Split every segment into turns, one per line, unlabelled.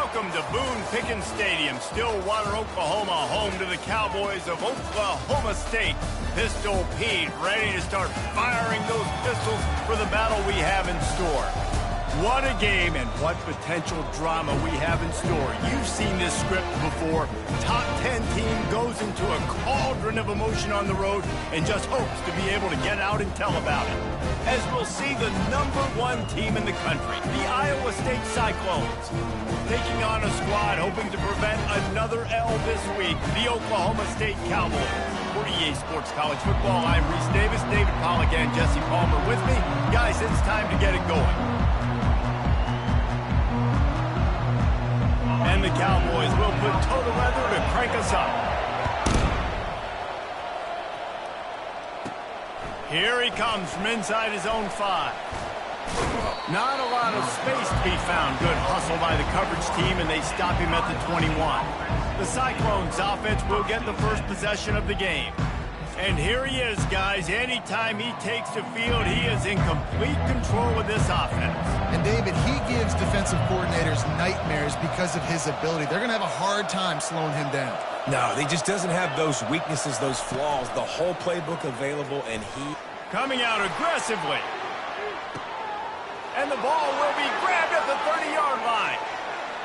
Welcome to Boone Pickens Stadium, Stillwater, Oklahoma, home to the Cowboys of Oklahoma State. Pistol Pete ready to start firing those pistols for the battle we have in store. What a game and what potential drama we have in store. You've seen this script before. Top 10 team goes into a cauldron of emotion on the road and just hopes to be able to get out and tell about it. As we'll see the #1 team in the country, the Iowa State Cyclones, taking on a squad hoping to prevent another L this week, the Oklahoma State Cowboys. For EA Sports College Football, I'm Reese Davis, David Pollack, and Jesse Palmer with me. Guys, it's time to get it going. And the Cowboys will put total leather to crank us up. Here he comes from inside his own 5. Not a lot of space to be found. Good hustle by the coverage team, and they stop him at the 21. The Cyclones offense will get the first possession of the game. And here he is, guys. Anytime he takes the field, he is in complete control of this offense.
And, David, he gives defensive coordinators nightmares because of his ability. They're going to have a hard time slowing him down.
No, he just doesn't have those weaknesses, those flaws. The whole playbook available, and he...
Coming out aggressively. And the ball will be grabbed at the 30-yard line.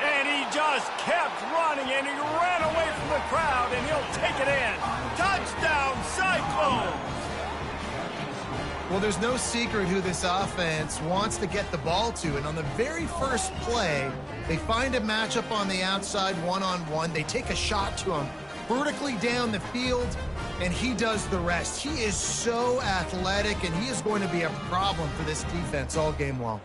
And he just kept running, and he ran away from the crowd, and he'll take it in. Touchdown, Cyclones!
Well, there's no secret who this offense wants to get the ball to, and on the very first play, they find a matchup on the outside one-on-one. They take a shot to him vertically down the field, and he does the rest. He is so athletic, and he is going to be a problem for this defense all game long.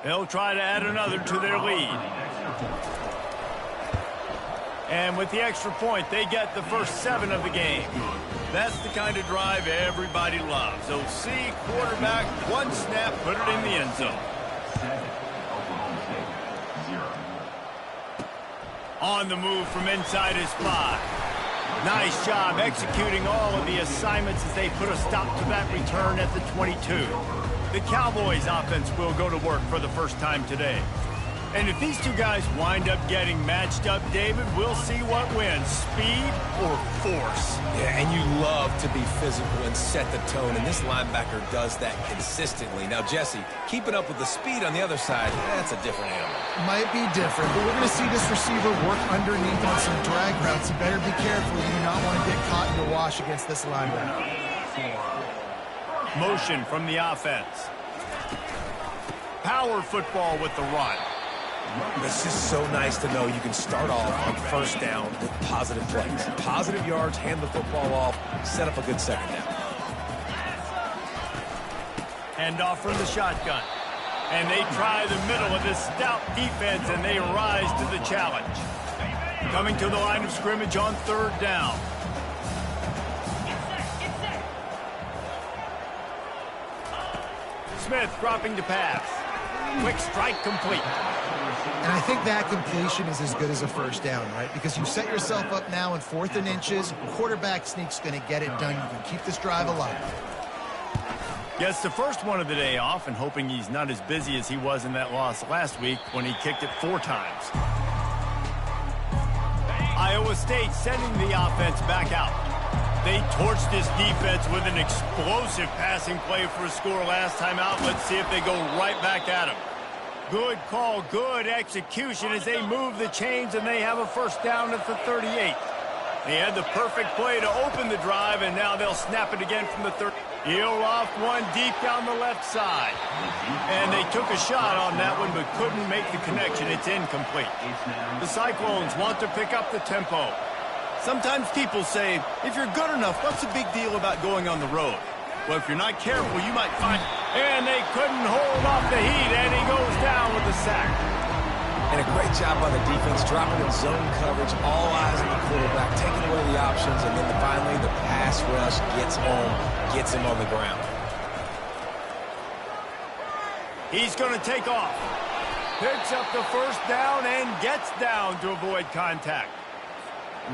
They'll try to add another to their lead. And with the extra point, they get the first 7 of the game. That's the kind of drive everybody loves. So see quarterback, one snap, put it in the end zone. On the move from inside his 5. Nice job executing all of the assignments as they put a stop to that return at the 22. The Cowboys offense will go to work for the first time today. And if these two guys wind up getting matched up, David, we'll see what wins, speed or force.
Yeah, and you love to be physical and set the tone, and this linebacker does that consistently. Now, Jesse, keeping up with the speed on the other side, that's a different animal.
Might be different, but we're going to see this receiver work underneath on some drag routes. You better be careful. You do not want to get caught in the wash against this linebacker.
Motion from the offense. Power football with the run.
It's just so nice to know you can start off on first down with positive plays. Positive yards, hand the football off, set up a good second down.
Hand off from the shotgun. And they try the middle of this stout defense, and they rise to the challenge. Coming to the line of scrimmage on 3rd down. Smith dropping to pass. Quick strike complete.
And I think that completion is as good as a first down, right? Because you set yourself up now in 4th and inches. Quarterback sneak's going to get it done. You can keep this drive alive.
Gets the first one of the day off and hoping he's not as busy as he was in that loss last week when he kicked it 4 times. Iowa State sending the offense back out. They torched this defense with an explosive passing play for a score last time out. Let's see if they go right back at him. Good call, good execution as they move the chains, and they have a first down at the 38. They had the perfect play to open the drive, and now they'll snap it again from the 30. Heel off one deep down the left side. And they took a shot on that one but couldn't make the connection. It's incomplete. The Cyclones want to pick up the tempo. Sometimes people say, if you're good enough, what's the big deal about going on the road? Well, if you're not careful, you might find... And they couldn't hold off the heat, and he goes down with the sack.
And a great job by the defense, dropping in zone coverage, all eyes on the quarterback, taking away the options, and then finally the pass rush gets home, gets him on the ground.
He's going to take off. Picks up the first down and gets down to avoid contact.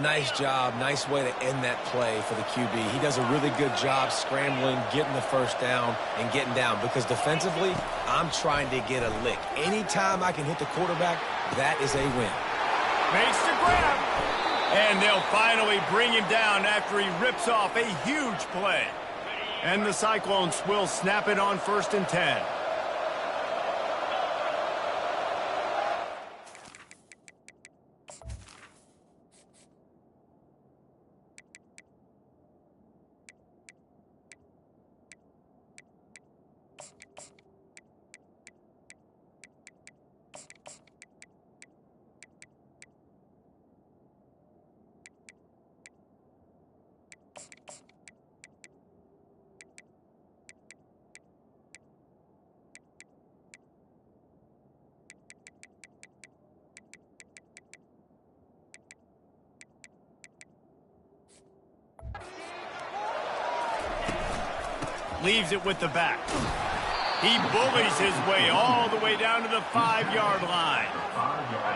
Nice job. Nice way to end that play for the QB. He does a really good job scrambling, getting the first down, and getting down. Because defensively, I'm trying to get a lick. Anytime I can hit the quarterback, that is a win.
Makes the grab. And they'll finally bring him down after he rips off a huge play. And the Cyclones will snap it on 1st and 10. Leaves it with the back. He bullies his way all the way down to the 5-yard line.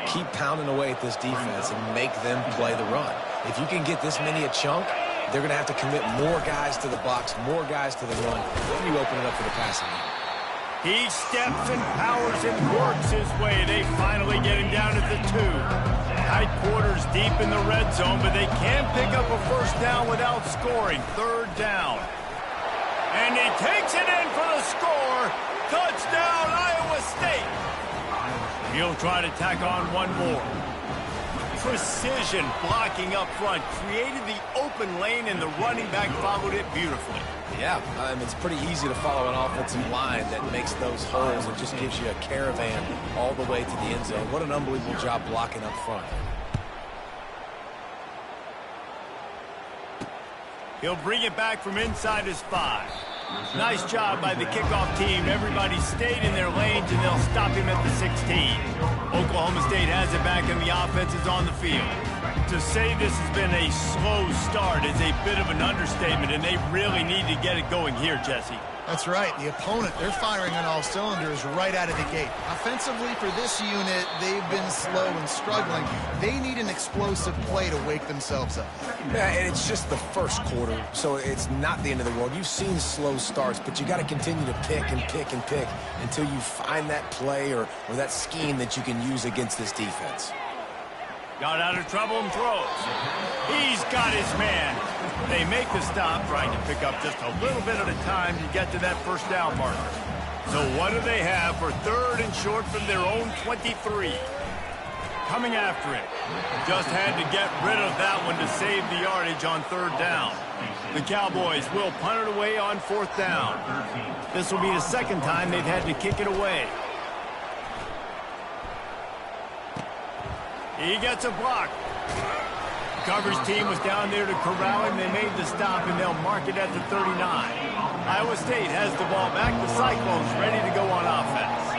Keep pounding away at this defense and make them play the run. If you can get this many a chunk, they're going to have to commit more guys to the box, more guys to the run. Then you open it up for the passing game.
He steps and powers and works his way. They finally get him down at the 2. Tight quarters deep in the red zone, but they can pick up a first down without scoring. 3rd down. And he takes it in for the score. Touchdown, Iowa State. He'll try to tack on one more. Precision blocking up front. Created the open lane, and the running back followed it beautifully.
Yeah, it's pretty easy to follow an offensive line that makes those holes and just gives you a caravan all the way to the end zone. What an unbelievable job blocking up front.
He'll bring it back from inside his 5. Nice job by the kickoff team. Everybody stayed in their lanes, and they'll stop him at the 16. Oklahoma State has it back, and the offense is on the field. To say this has been a slow start is a bit of an understatement, and they really need to get it going here, Jesse.
That's right. The opponent, they're firing on all cylinders right out of the gate. Offensively, for this unit, they've been slow and struggling. They need an explosive play to wake themselves up.
Yeah, and it's just the first quarter, so it's not the end of the world. You've seen slow starts, but you got to continue to pick and pick and pick until you find that play or that scheme that you can use against this defense.
Got out of trouble and throws. He's got his man. They make the stop, trying to pick up just a little bit at a time to get to that first down marker. So what do they have for 3rd and short from their own 23? Coming after it. Just had to get rid of that one to save the yardage on 3rd down. The Cowboys will punt it away on 4th down. This will be the 2nd time they've had to kick it away. He gets a block. Coverage team was down there to corral him. They made the stop, and they'll mark it at the 39. Iowa State has the ball back. The Cyclones ready to go on offense.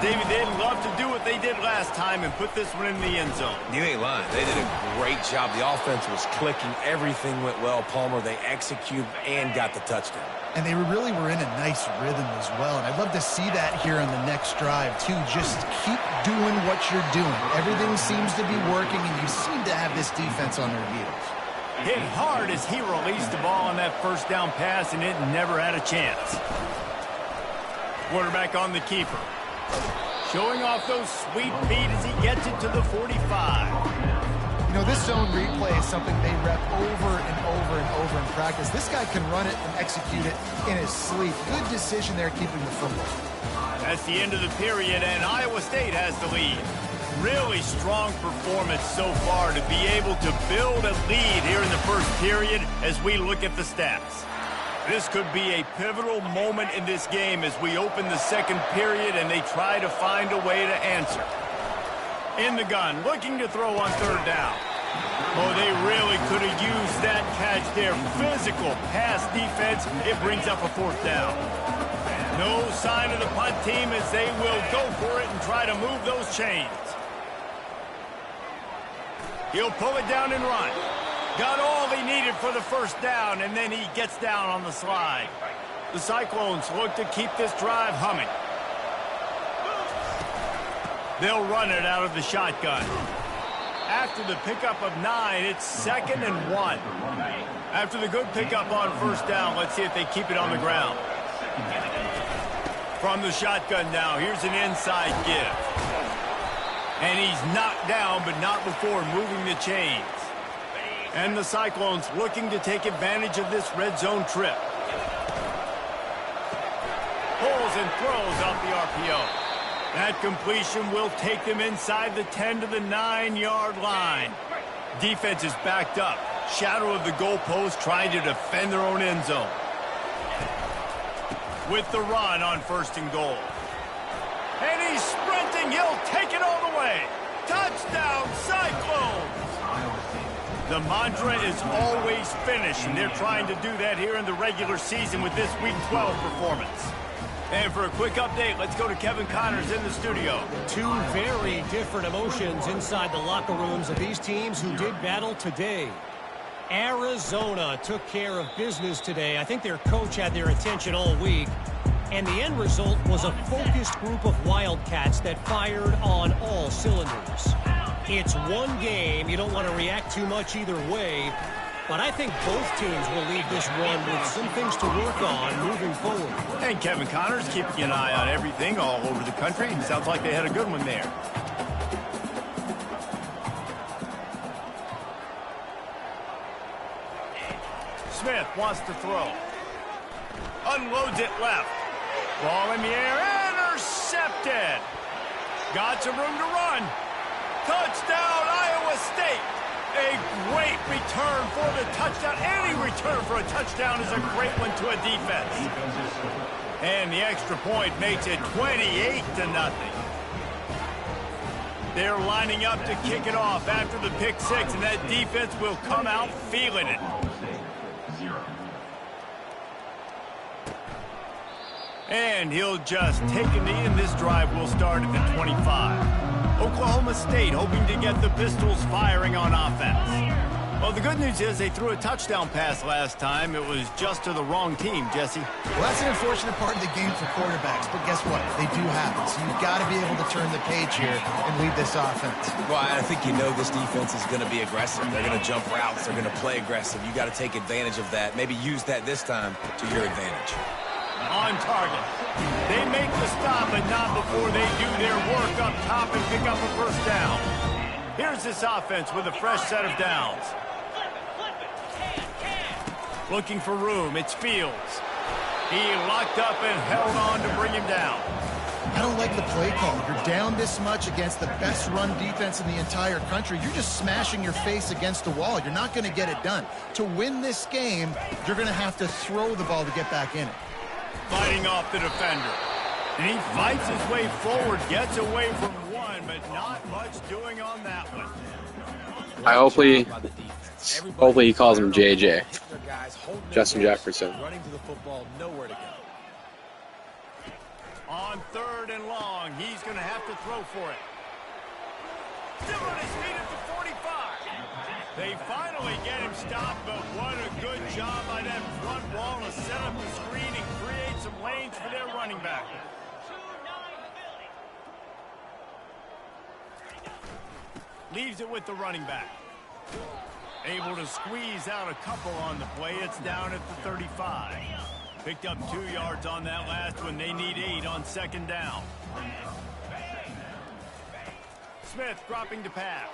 David, they'd love to do what they did last time and put this one in the end zone.
You ain't lying. They did a great job. The offense was clicking. Everything went well, Palmer. They executed and got the touchdown.
And they really were in a nice rhythm as well. And I'd love to see that here on the next drive, too. Just keep doing what you're doing. Everything seems to be working, and you seem to have this defense on their heels.
Hit hard as he released the ball on that first down pass, and it never had a chance. Quarterback on the keeper. Showing off those sweet feet as he gets it to the 45.
You know, this zone replay is something they rep over and over and over in practice. This guy can run it and execute it in his sleep. Good decision there keeping the football.
That's the end of the period, and Iowa State has the lead. Really strong performance so far to be able to build a lead here in the first period as we look at the stats. This could be a pivotal moment in this game as we open the 2nd period and they try to find a way to answer. In the gun, looking to throw on 3rd down. Oh, they really could have used that catch there. Physical pass defense. It brings up a 4th down. No sign of the punt team as they will go for it and try to move those chains. He'll pull it down and run. Got all he needed for the first down, and then he gets down on the slide. The Cyclones look to keep this drive humming. They'll run it out of the shotgun. After the pickup of 9, it's 2nd and 1. After the good pickup on first down, let's see if they keep it on the ground. From the shotgun now, here's an inside give. And he's knocked down, but not before moving the chains. And the Cyclones looking to take advantage of this red zone trip. Pulls and throws off the RPO. That completion will take them inside the 10 to the 9-yard line. Defense is backed up. Shadow of the goalpost trying to defend their own end zone. With the run on 1st and goal. And he's sprinting. He'll take it all the way. Touchdown, Cyclones! The mantra is always finish, and they're trying to do that here in the regular season with this Week 12 performance. And for a quick update, let's go to Kevin Connors in the studio.
Two very different emotions inside the locker rooms of these teams who did battle today. Arizona took care of business today. I think their coach had their attention all week. And the end result was a focused group of Wildcats that fired on all cylinders. It's one game. You don't want to react too much either way. But I think both teams will leave this one with some things to work on moving forward.
And Kevin Connors keeping an eye on everything all over the country. Sounds like they had a good one there. Smith wants to throw. Unloads it left. Ball in the air. Intercepted. Got some room to run. Touchdown, Iowa State. A great return for the touchdown. Any return for a touchdown is a great one to a defense. And the extra point makes it 28-0. They're lining up to kick it off after the pick six, and that defense will come out feeling it. And he'll just take a knee, and this drive will start at the 25. Oklahoma State hoping to get the Pistols firing on offense. Well, the good news is they threw a touchdown pass last time. It was just to the wrong team, Jesse.
Well, that's an unfortunate part of the game for quarterbacks, but guess what? They do happen. So you've got to be able to turn the page here and lead this offense.
Well, I think you know this defense is going to be aggressive. They're going to jump routes. They're going to play aggressive. You got to take advantage of that. Maybe use that this time to your advantage.
On target. They make the stop, but not before they do their work up top and pick up a first down. Here's this offense with a fresh set of downs. Looking for room. It's Fields. He locked up and held on to bring him down.
I don't like the play call. You're down this much against the best run defense in the entire country. You're just smashing your face against the wall. You're not going to get it done. To win this game, you're going to have to throw the ball to get back in it.
Fighting off the defender. And he fights his way forward, gets away from one, but not much doing on that one.
Hopefully he calls him JJ. Justin Jefferson.
Running to the football, nowhere to go.
On 3rd and long, he's going to have to throw for it. Still on his feet at the 45. They finally get him stopped, but what a good job by that front wall to set up the screen and create some lanes for their running back. Leaves it with the running back. Able to squeeze out a couple on the play. It's down at the 35. Picked up 2 yards on that last one. They need 8 on 2nd down. Smith dropping to pass.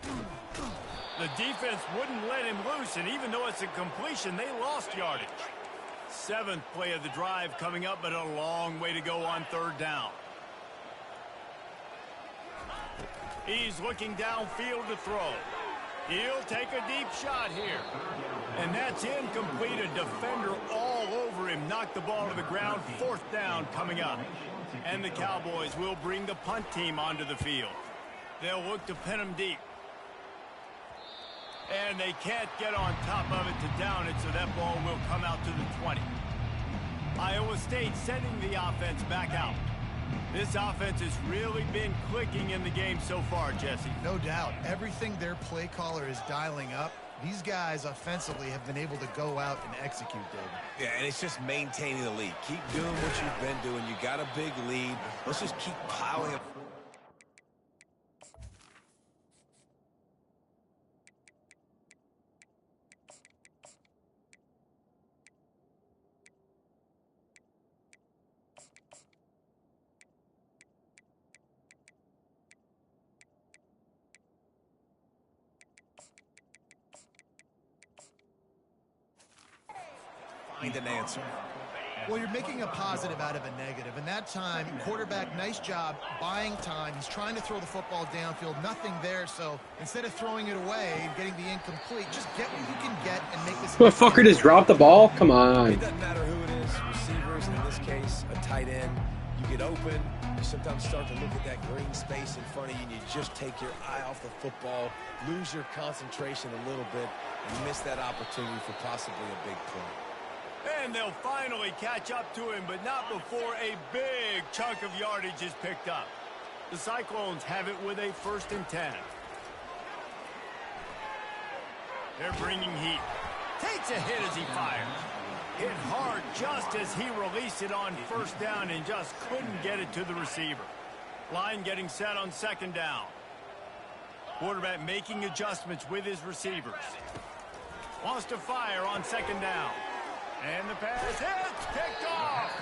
The defense wouldn't let him loose, and even though it's a completion, they lost yardage. 7th play of the drive coming up, but a long way to go on 3rd down. He's looking downfield to throw. He'll take a deep shot here. And that's incomplete. A defender all over him. Knocked the ball to the ground. 4th down coming up. And the Cowboys will bring the punt team onto the field. They'll look to pin him deep. And they can't get on top of it to down it, so that ball will come out to the 20. Iowa State sending the offense back out. This offense has really been clicking in the game so far, Jesse.
No doubt. Everything their play caller is dialing up, These guys offensively have been able to go out and execute, David.
Yeah, and it's just maintaining the lead. Keep doing what you've been doing. You got a big lead. Let's just keep piling up. Find an answer.
Well, you're making a positive out of a negative. And that time, quarterback, nice job buying time. He's trying to throw the football downfield. Nothing there. So instead of throwing it away and getting the incomplete, just get what you can get and make this.
Motherfucker just dropped the ball? Come on.
It doesn't matter who it is. Receivers, in this case, a tight end. You get open. You sometimes start to look at that green space in front of you, and you just take your eye off the football, lose your concentration a little bit, and miss that opportunity for possibly a big play.
And they'll finally catch up to him, but not before a big chunk of yardage is picked up. The Cyclones have it with a 1st and 10. They're bringing heat. Takes a hit as he fires. Hit hard just as he released it on 1st down and just couldn't get it to the receiver. Line getting set on 2nd down. Quarterback making adjustments with his receivers. Wants to fire on 2nd down. And the pass hits, picked off.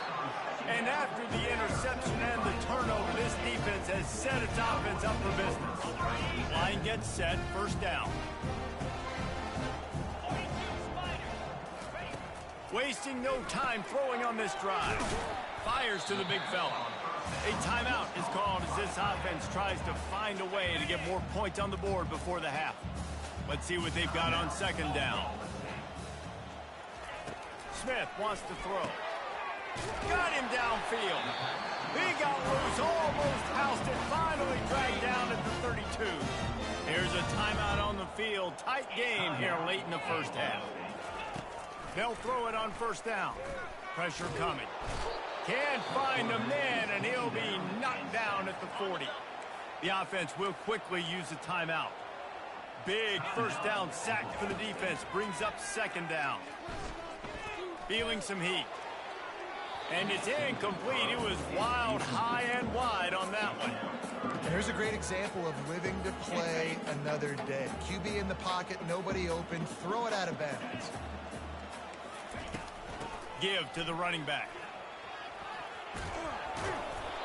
And after the interception and the turnover, this defense has set its offense up for business. Line gets set, 1st down. Wasting no time throwing on this drive. Fires to the big fella. A timeout is called as this offense tries to find a way to get more points on the board before the half. Let's see what they've got on 2nd down. Smith wants to throw. Got him downfield. He got loose, almost housed it, finally dragged down at the 32. Here's a timeout on the field. Tight game here late in the 1st half. They'll throw it on 1st down. Pressure coming. Can't find a man, and he'll be knocked down at the 40. The offense will quickly use a timeout. Big 1st down sack for the defense. Brings up 2nd down. Feeling some heat. And it's incomplete. It was wild, high, and wide on that one.
And here's a great example of living to play another day. QB in the pocket, nobody open. Throw it out of bounds.
Give to the running back.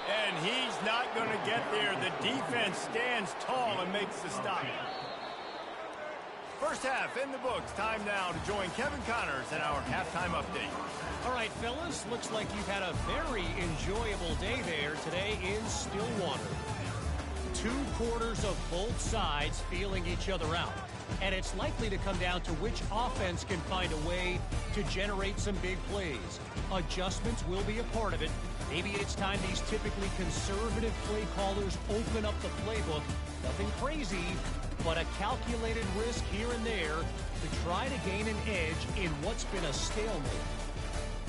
And he's not going to get there. The defense stands tall and makes the stop. 1st half in the books. Time now to join Kevin Connors in our halftime update.
All right, fellas, looks like you've had a very enjoyable day there today in Stillwater. 2 quarters of both sides feeling each other out. And it's likely to come down to which offense can find a way to generate some big plays. Adjustments will be a part of it. Maybe it's time these typically conservative play callers open up the playbook. Nothing crazy, but a calculated risk here and there to try to gain an edge in what's been a stalemate.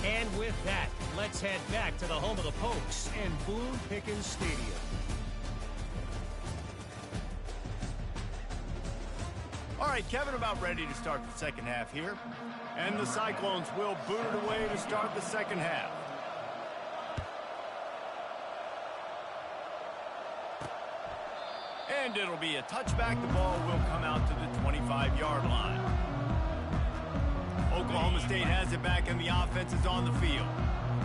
And with that, let's head back to the home of the Pokes and Boone Pickens Stadium.
All right, Kevin, about ready to start the 2nd half here. And the Cyclones will boot it away to start the 2nd half. And it'll be a touchback. The ball will come out to the 25-yard line. Oklahoma State has it back, and the offense is on the field.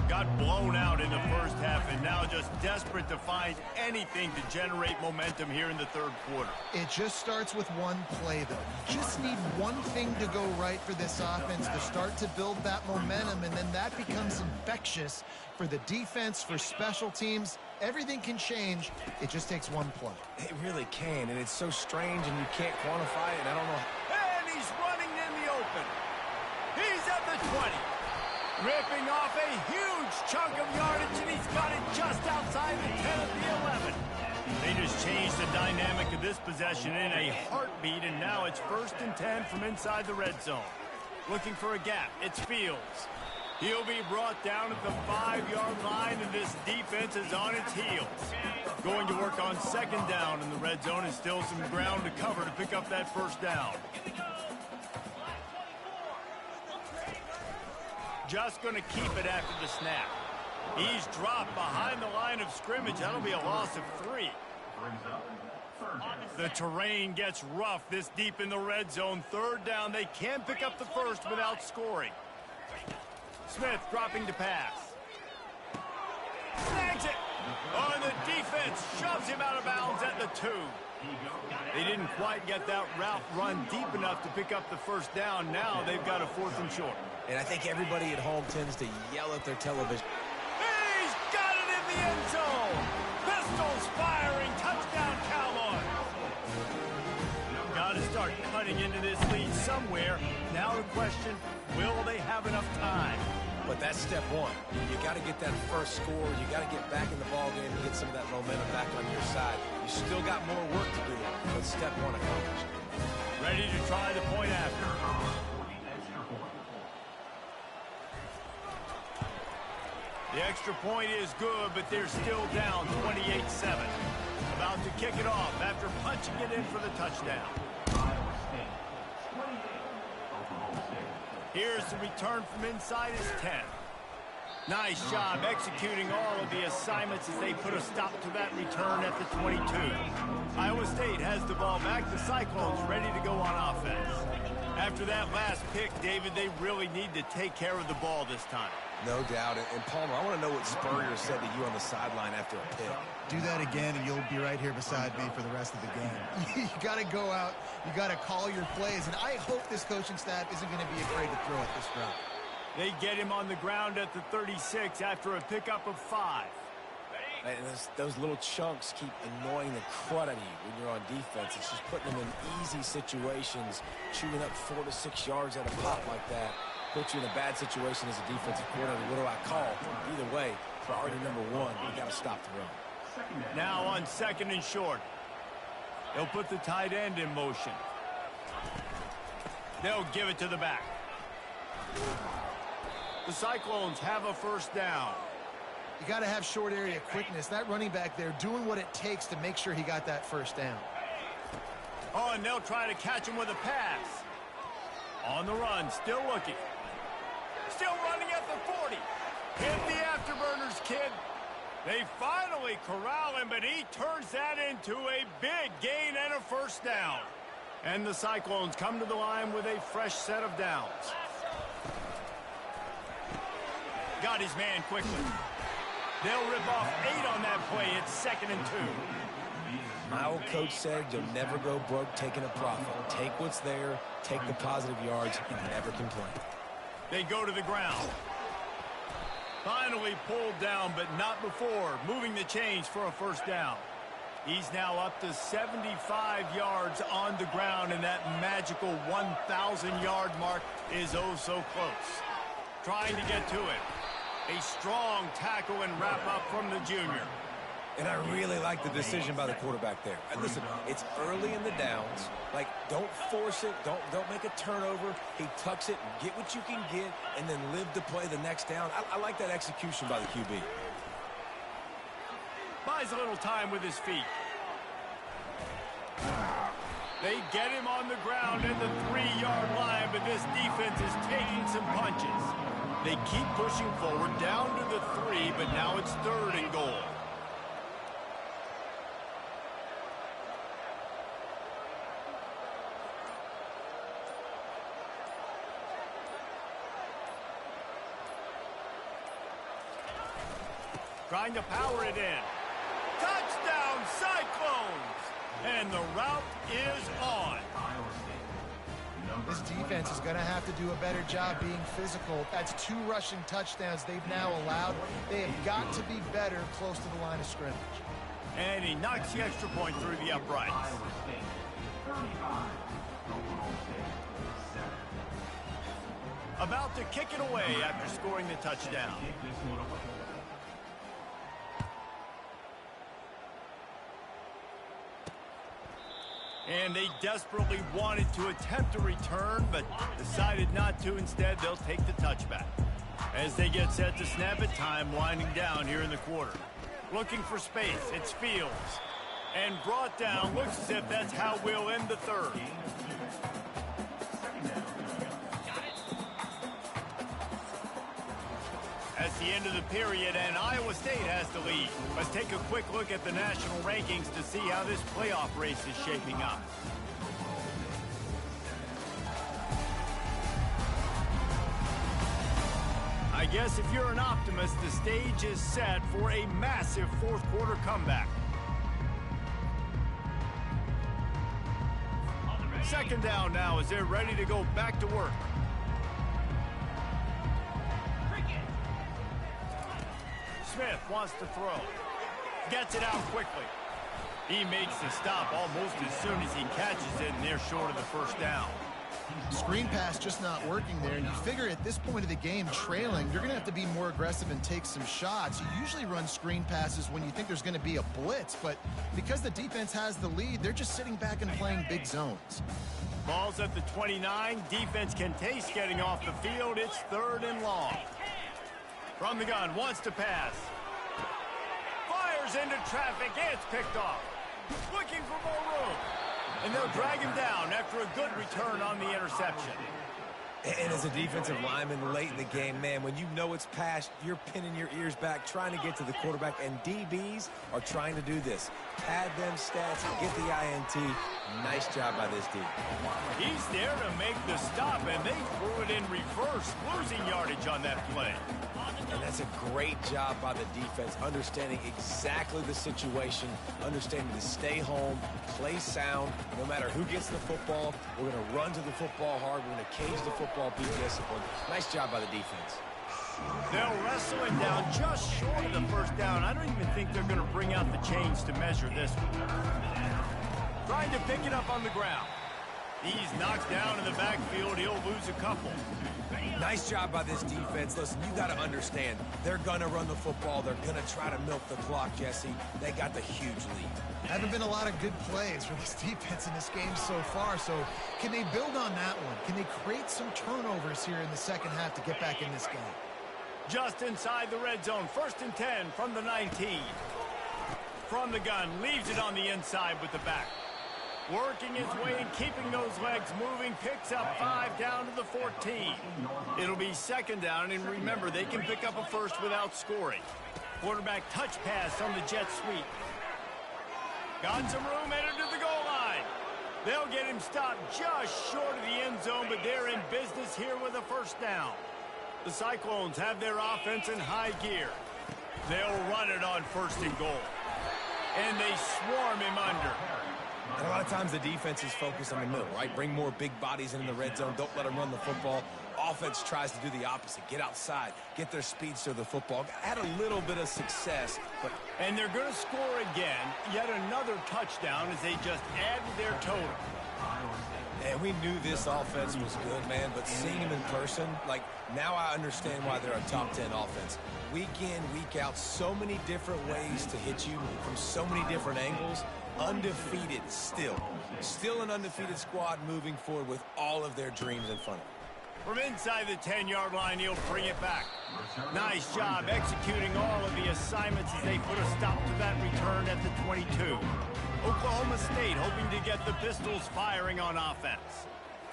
Got blown out in the 1st half, and now just desperate to find anything to generate momentum here in the 3rd quarter.
It just starts with one play, though. You just need one thing to go right for this offense to start to build that momentum, and then that becomes infectious for the defense, for special teams. Everything can change. It just takes one play.
It really can, and it's so strange, and you can't quantify it, and I don't know.
And he's running in the open. He's at the 20. Ripping off a huge chunk of yardage, and he's got it just outside the 10 of the 11. They just changed the dynamic of this possession in a heartbeat, and now it's 1st and 10 from inside the red zone. Looking for a gap. It's Fields. He'll be brought down at the 5-yard line, and this defense is on its heels. Going to work on 2nd down in the red zone, and still some ground to cover to pick up that 1st down. just going to keep it after the snap. He's dropped behind the line of scrimmage. That'll be a loss of 3. The terrain gets rough this deep in the red zone. 3rd down. They can pick up the first without scoring. Smith dropping to pass. Snags it. Oh, and the defense shoves him out of bounds at the 2. They didn't quite get that route run deep enough to pick up the first down. Now they've got a 4th and short.
And I think everybody at home tends to yell at their television.
He's got it in the end zone. Pistols firing. Touchdown, Cowboys. Got to start cutting into this lead somewhere. Now the question, will they have enough time?
But that's step 1. You got to get that first score. You got to get back in the ball game and get some of that momentum back on your side. You still got more work to do, but step 1 accomplished.
Ready to try the point after. The extra point is good, but they're still down 28-7. About to kick it off after punching it in for the touchdown. Here's the return from inside his 10. Nice job executing all of the assignments as they put a stop to that return at the 22. Iowa State has the ball back. The Cyclones ready to go on offense. After that last pick, David, they really need to take care of the ball this time.
No doubt. And Palmer, I want to know what Spurrier said to you on the sideline after a pick.
Do that again, and you'll be right here beside me for the rest of the game. You got to go out. You got to call your plays. And I hope this coaching staff isn't going to be afraid to throw it this route.
They get him on the ground at the 36 after a pickup of 5.
And those little chunks keep annoying the crud out of you when you're on defense. It's just putting them in easy situations, chewing up 4 to 6 yards at a pop like that. Puts you in a bad situation as a defensive coordinator. What do I call? Either way, priority number 1, you got to stop the run.
Now on 2nd and short. They'll put the tight end in motion. They'll give it to the back. The Cyclones have a first down.
You got to have short area quickness. That running back there doing what it takes to make sure he got that first down.
Oh, and they'll try to catch him with a pass. On the run, still looking. Still running at the 40. Hit the afterburners, kid. They finally corral him, but he turns that into a big gain and a first down. And the Cyclones come to the line with a fresh set of downs. Got his man quickly. They'll rip off 8 on that play. It's 2nd and 2.
My old coach said you'll never go broke taking a profit. Take what's there, take the positive yards, and never complain.
They go to the ground. Finally pulled down, but not before. Moving the chains for a first down. He's now up to 75 yards on the ground, and that magical 1,000-yard mark is oh so close. Trying to get to it. A strong tackle and wrap-up from the junior.
And I really like the decision by the quarterback there. And listen, it's early in the downs. Like, don't force it. Don't make a turnover. He tucks it, get what you can get, and then live to play the next down. I like that execution by the QB.
Buys a little time with his feet. They get him on the ground at the 3-yard line, but this defense is taking some punches. They keep pushing forward down to the 3, but now it's 3rd and goal. Trying to power it in. Touchdown, Cyclones! And the route is on.
This defense is going to have to do a better job being physical. That's 2 rushing touchdowns they've now allowed. They have got to be better close to the line of scrimmage.
And he knocks the extra point through the uprights. About to kick it away after scoring the touchdown. And they desperately wanted to attempt a return, but decided not to. Instead, they'll take the touchback. As they get set to snap it, time winding down here in the quarter. Looking for space, it's Fields. And brought down, looks as if that's how we'll end the 3rd. the end of the period, and Iowa State has the lead. Let's take a quick look at the national rankings to see how this playoff race is shaping up. I guess if you're an optimist, the stage is set for a massive fourth-quarter comeback. Second down now as they're ready to go back to work. Smith wants to throw. Gets it out quickly. He makes the stop almost as soon as he catches it, and they're short of the first down.
Screen pass just not working there, and you figure at this point of the game, trailing, you're going to have to be more aggressive and take some shots. You usually run screen passes when you think there's going to be a blitz, but because the defense has the lead, they're just sitting back and playing big zones.
Ball's at the 29. Defense can taste getting off the field. It's 3rd and long. From the gun, wants to pass. Fires into traffic. It's picked off. Looking for more room. And they'll drag him down after a good return on the interception.
And as a defensive lineman late in the game, man, when you know it's passed, you're pinning your ears back, trying to get to the quarterback, and DBs are trying to do this. Pad them stats, get the INT. Nice job by this D.
He's there to make the stop, and they threw it in reverse, losing yardage on that play.
And that's a great job by the defense, understanding exactly the situation, understanding to stay home, play sound. No matter who gets the football, we're going to run to the football hard. We're going to cage the football, be disciplined. Nice job by the defense.
They'll wrestle him down just short of the first down. I don't even think they're going to bring out the chains to measure this one. Trying to pick it up on the ground. He's knocked down in the backfield. He'll lose a couple.
Nice job by this defense. Listen, you got to understand, they're going to run the football. They're going to try to milk the clock, Jesse. They got the huge lead.
Haven't been a lot of good plays for this defense in this game so far, so can they build on that one? Can they create some turnovers here in the second half to get back in this game?
Just inside the red zone, 1st and 10 from the 19. From the gun, leaves it on the inside with the back. Working his way and keeping those legs moving, picks up 5 down to the 14. It'll be 2nd down, and remember, they can pick up a first without scoring. Quarterback touch pass on the jet sweep. Got some room, headed to the goal line. They'll get him stopped just short of the end zone, but they're in business here with a first down. The Cyclones have their offense in high gear. They'll run it on 1st and goal. And they swarm him under.
And a lot of times the defense is focused on the middle, right? Bring more big bodies into the red zone. Don't let them run the football. Offense tries to do the opposite. Get outside. Get their speeds to the football. Had a little bit of success, but...
And they're going to score again. Yet another touchdown as they just add to their total.
And we knew this offense was good, man, but seeing them in person, like, now I understand why they're a top 10 offense. Week in, week out, so many different ways to hit you from so many different angles. Undefeated still. Still an undefeated squad moving forward with all of their dreams in front of them.
From inside the 10-yard line, he'll bring it back. Nice job executing all of the assignments as they put a stop to that return at the 22. Oklahoma State hoping to get the Pistols firing on offense.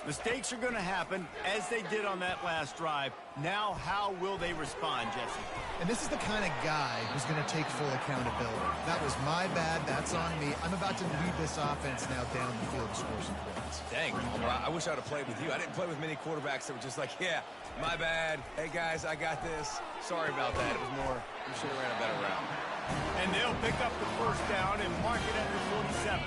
Mistakes are going to happen, as they did on that last drive. Now, how will they respond, Jesse?
And this is the kind of guy who's going to take full accountability. That was my bad. That's on me. I'm about to lead this offense now down the field to score some points.
Dang, I wish I would have played with you. I didn't play with many quarterbacks that were just like, yeah, my bad. Hey, guys, I got this. Sorry about that. It was more, we should have ran a better route.
And they'll pick up the first down and mark it at the 47.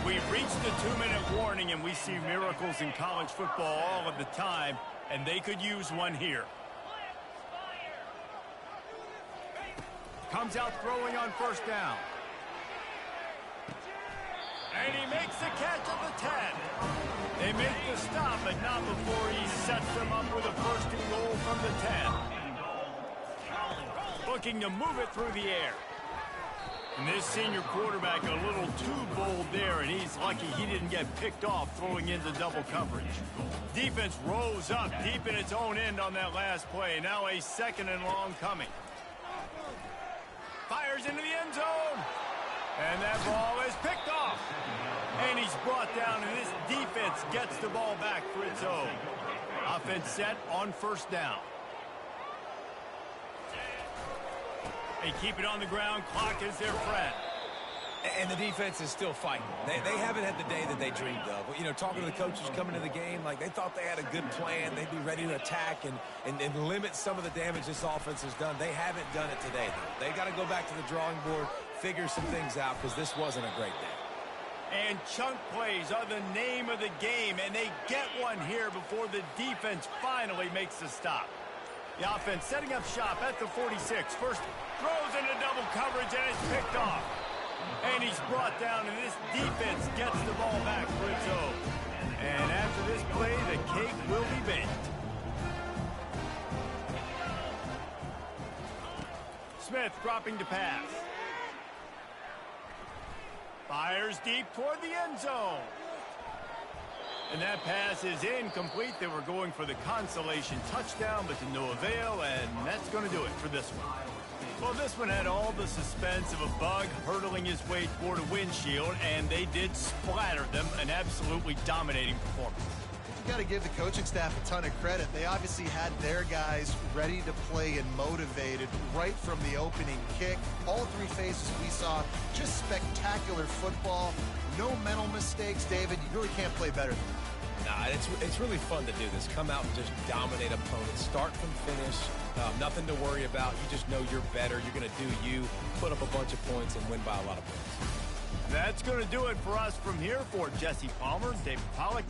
We've reached the 2-minute warning, and we see miracles in college football all of the time, and they could use one here. Comes out throwing on first down. And he makes the catch at the 10. They make the stop, but not before he sets them up with a first and goal from the 10. Looking to move it through the air. And this senior quarterback a little too bold there, and he's lucky he didn't get picked off throwing into double coverage. Defense rose up deep in its own end on that last play. Now a 2nd and long coming. Fires into the end zone. And that ball is picked off. And he's brought down, and this defense gets the ball back for its own. Offense set on first down. They keep it on the ground. Clock is their friend.
And the defense is still fighting. They haven't had the day that they dreamed of. You know, talking to the coaches coming to the game, like they thought they had a good plan. They'd be ready to attack and limit some of the damage this offense has done. They haven't done it today, though. They got to go back to the drawing board, figure some things out, because this wasn't a great day.
And chunk plays are the name of the game, and they get one here before the defense finally makes the stop. The offense setting up shop at the 46. First throws into double coverage, and it's picked off. And he's brought down, and this defense gets the ball back for its own. And after this play, the cake will be baked. Smith dropping to pass. Fires deep toward the end zone. And that pass is incomplete. They were going for the consolation touchdown, but to no avail, and that's going to do it for this one. Well, this one had all the suspense of a bug hurtling his way toward a windshield, and they did splatter them, an absolutely dominating performance.
You got to give the coaching staff a ton of credit. They obviously had their guys ready to play and motivated right from the opening kick. All three phases we saw, just spectacular football. No mental mistakes, David. You really can't play better than that.
Nah, it's really fun to do this. Come out and just dominate opponents. Start from finish. Nothing to worry about. You just know you're better. You're going to do you, put up a bunch of points, and win by a lot of points.
That's going to do it for us from here. For Jesse Palmer, David Pollack,